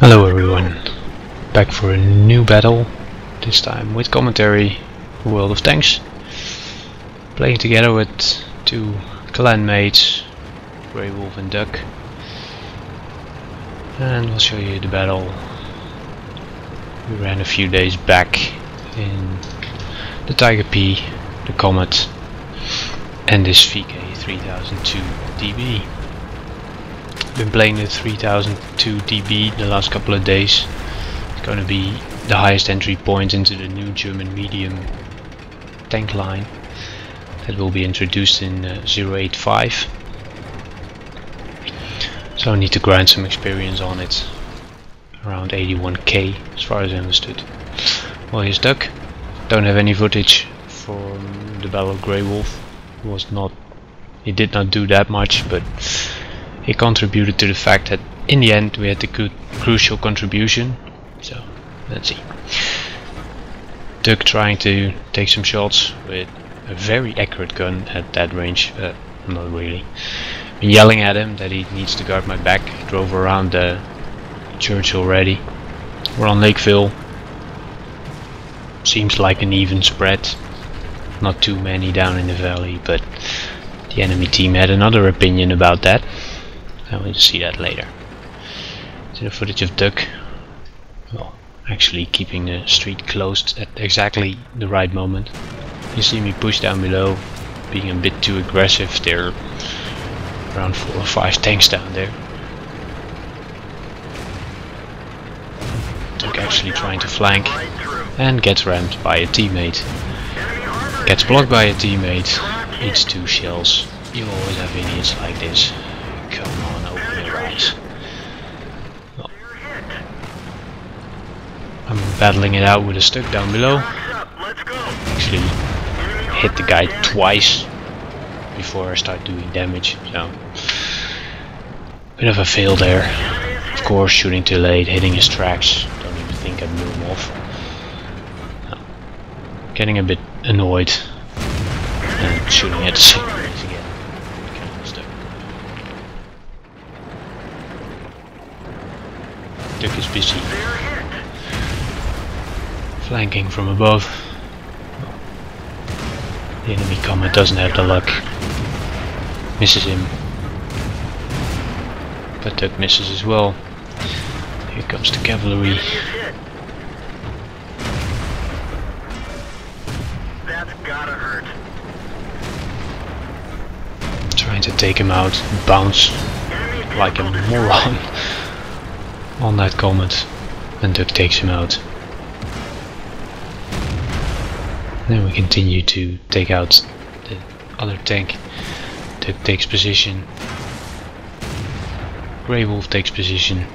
Hello everyone, back for a new battle, this time with commentary, World of Tanks. Playing together with two clan mates, GryWlf and Duck. And we'll show you the battle we ran a few days back in the Tiger P, the Comet and this VK3002DB. Been playing the 3002DB the last couple of days. It's going to be the highest entry point into the new German medium tank line that will be introduced in 085. So I need to grind some experience on it, around 81k as far as I understood. Well, here's Duck. Don't have any footage from the battle of GryWlf. He did not do that much, but he contributed to the fact that in the end we had the crucial contribution. So let's see. Duck trying to take some shots with a very accurate gun at that range, not really. Been yelling at him that he needs to guard my back. Drove around the church already. We're on Lakeville. Seems like an even spread. Not too many down in the valley, but the enemy team had another opinion about that. And we'll see that later. See the footage of Duck. Well, actually keeping the street closed at exactly the right moment. You see me push down below, being a bit too aggressive. There are around 4 or 5 tanks down there. Duck actually trying to flank and gets rammed by a teammate. Gets blocked by a teammate, eats 2 shells. You always have idiots like this. Come on, open your eyes. Well, I'm battling it out with a Stuck down below. Actually hit the guy twice before I start doing damage, so bit of a fail there. Of course, shooting too late, hitting his tracks. Don't even think I blew him off. No. Getting a bit annoyed and shooting at the same place again. Duck is busy flanking from above. The enemy Comet doesn't have the luck. Misses him. But Duck misses as well. Here comes the cavalry. That's gotta hurt. Trying to take him out, bounce like a moron on that Comet, and Duck takes him out. Then we continue to take out the other tank. Duck takes position. GryWlf takes position.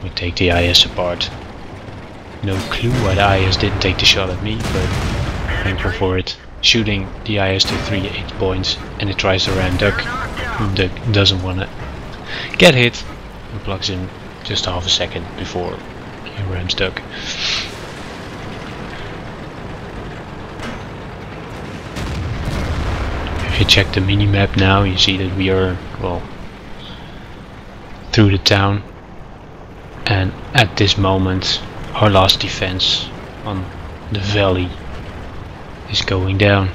We take the IS apart. No clue why the IS didn't take the shot at me, but thankful for it. Shooting the IS to 3-8 points, and it tries to ram Duck. Duck doesn't want to get hit and plugs him just half a second before he rams Duck. If you check the mini-map now, you see that we are, well, through the town, and at this moment our last defense on the valley is going down.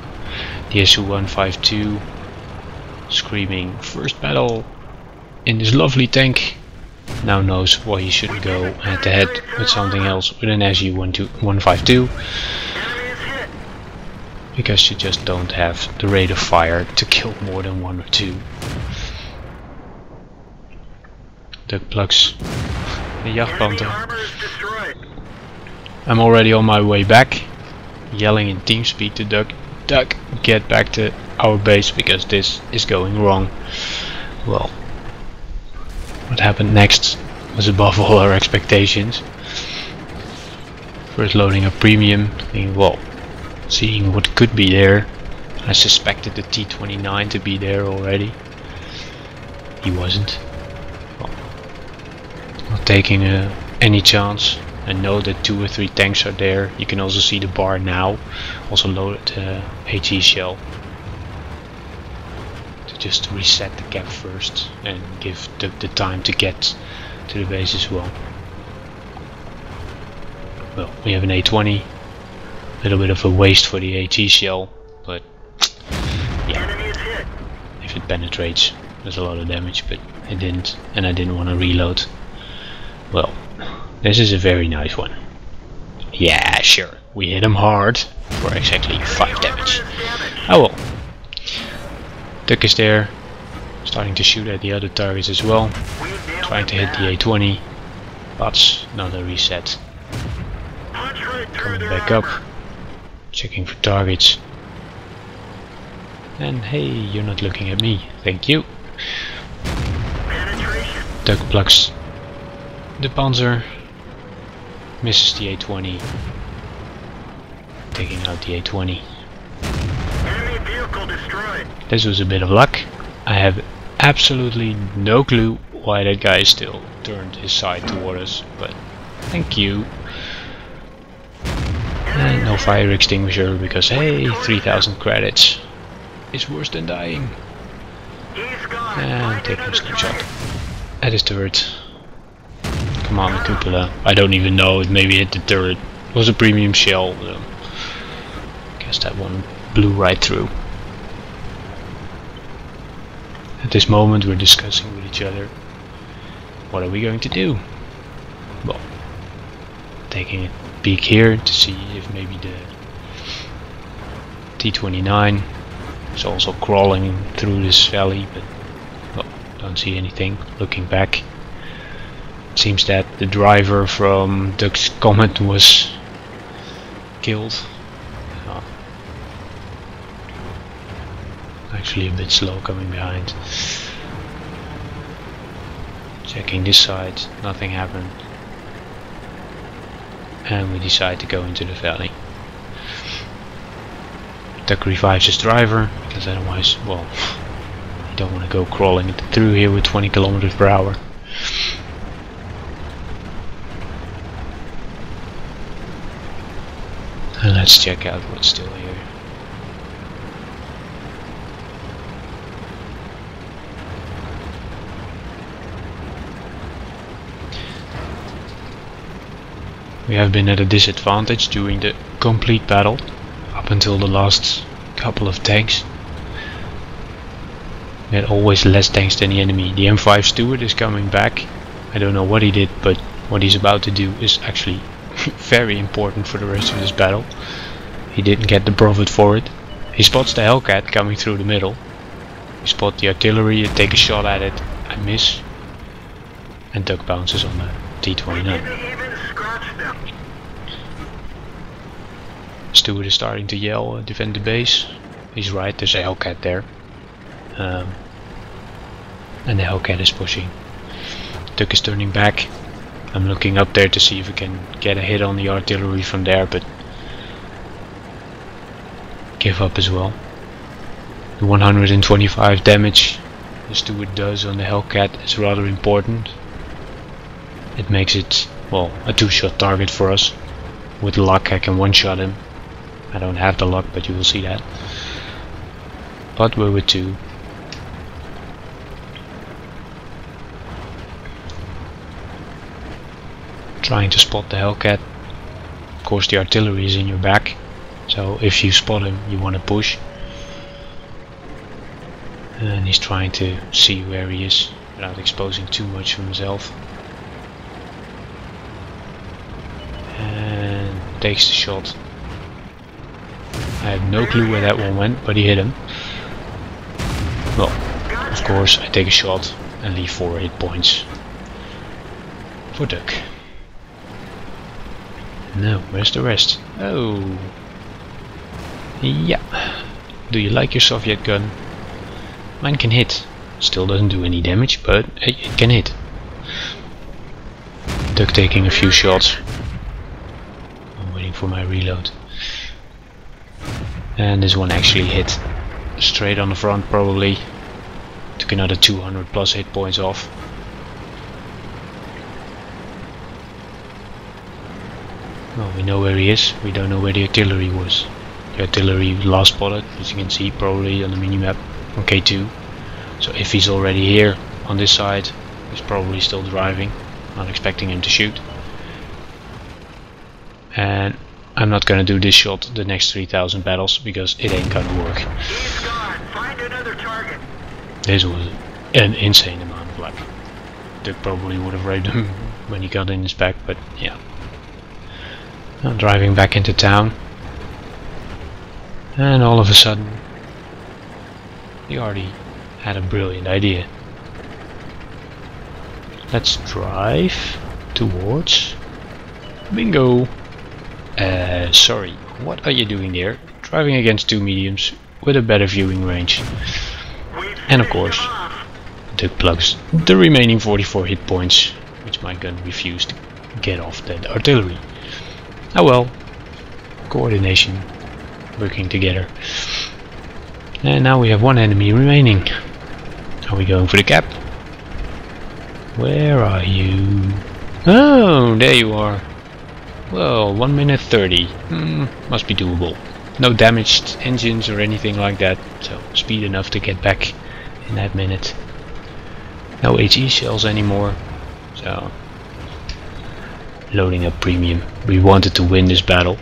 The SU-152 screaming first battle in this lovely tank now knows why he shouldn't go head to head with something else, with an SU-152, because you just don't have the rate of fire to kill more than 1 or 2. Duck plugs the Jachtpanther. I'm already on my way back, yelling in team speak to Duck, Duck, get back to our base because this is going wrong. Well, what happened next was above all our expectations. First loading a premium, thinking, well, seeing what could be there. I suspected the T-29 to be there already. He wasn't. Well, not taking any chance. I know that 2 or 3 tanks are there. You can also see the bar now. Also loaded HE shell. just reset the cap first and give the time to get to the base as well. Well, we have an A20. A little bit of a waste for the AT shell, but yeah, if it penetrates, there's a lot of damage, but it didn't, and I didn't want to reload. Well, this is a very nice one. Yeah, sure, we hit him hard for exactly 5 damage. Oh well. Duck is there, starting to shoot at the other targets as well, trying to hit the A20, but not a reset. Coming back up, checking for targets, and hey, you're not looking at me, thank you. Duck plucks the Panzer, misses the A20, taking out the A20. This was a bit of luck. I have absolutely no clue why that guy still turned his side toward us, but thank you. And no fire extinguisher because hey, 3000 credits is worse than dying. And taking a snapshot at his turret. Come on, the cupola. I don't even know, it maybe hit the turret. It was a premium shell. Guess that one blew right through. At this moment we're discussing with each other, what are we going to do? Well, taking a peek here to see if maybe the T-29 is also crawling through this valley, but well, don't see anything. Looking back, it seems that the driver from Duck's Comet was killed. Actually a bit slow coming behind. Checking this side, nothing happened. And we decide to go into the valley. Duck revives his driver, because otherwise, well, you don't want to go crawling through here with 20 kilometers per hour. And let's check out what's still here. We have been at a disadvantage during the complete battle, up until the last couple of tanks. We had always less tanks than the enemy. The M5 Stewart is coming back. I don't know what he did, but what he's about to do is actually very important for the rest of this battle. He didn't get the profit for it. He spots the Hellcat coming through the middle. We spot the artillery, I take a shot at it, I miss, and Duck bounces on the T-29. Stewart is starting to yell, defend the base. He's right, there's a Hellcat there. And the Hellcat is pushing. Duck is turning back. I'm looking up there to see if we can get a hit on the artillery from there, but give up as well. The 125 damage the Stewart does on the Hellcat is rather important. It makes it, well, a 2-shot target for us. With luck I can 1-shot him. I don't have the luck, but you will see that. But we're with 2. Trying to spot the Hellcat. Of course the artillery is in your back, so if you spot him you want to push. And he's trying to see where he is without exposing too much of himself. And takes the shot. I have no clue where that one went, but he hit him. Well, of course I take a shot and leave 4 hit points for Duck. Now, where's the rest? Oh, yeah. Do you like your Soviet gun? Mine can hit. Still doesn't do any damage, but it can hit. Duck taking a few shots. I'm waiting for my reload. And this one actually hit straight on the front, probably. Took another 200 plus hit points off. Well, we know where he is, we don't know where the artillery was. The artillery last spotted, as you can see, probably on the minimap on K2. So if he's already here on this side, he's probably still driving. Not expecting him to shoot. And I'm not gonna do this shot the next 3000 battles because it ain't gonna work. He's gone. Find another target. This was an insane amount of luck. Duck probably would have raped him when he got in his back, but yeah. I'm driving back into town, and all of a sudden the Artie had a brilliant idea. Let's drive towards bingo. Sorry, what are you doing there? Driving against two mediums with a better viewing range. And of course, Duck plugs the remaining 44 hit points, which my gun refused to get off that artillery. Oh well, coordination, working together. And now we have one enemy remaining. Are we going for the cap? Where are you? Oh, there you are. Well, 1 minute 30. Must be doable. No damaged engines or anything like that, so speed enough to get back in that minute. No HE shells anymore, so loading up premium. We wanted to win this battle,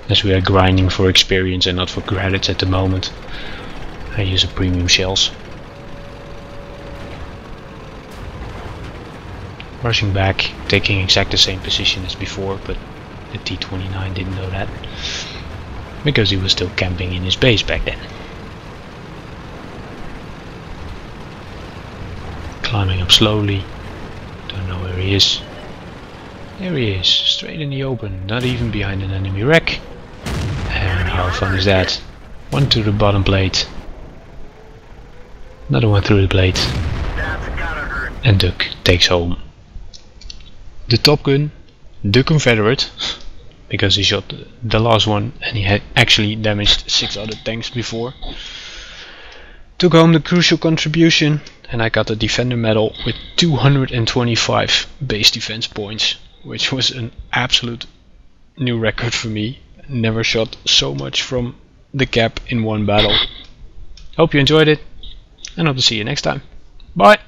as we are grinding for experience and not for credits at the moment. I use a premium shells. Rushing back, taking exact the same position as before, but the T-29 didn't know that, because he was still camping in his base back then. Climbing up slowly, don't know where he is. There he is, straight in the open, not even behind an enemy wreck. And how fun is that? One to the bottom plate, another one through the plate, and Duck takes home the Top Gun, the Confederate, because he shot the last one and he had actually damaged 6 other tanks before. Took home the crucial contribution, and I got the Defender medal with 225 base defense points, which was an absolute new record for me. Never shot so much from the cap in one battle. Hope you enjoyed it, and hope to see you next time. Bye!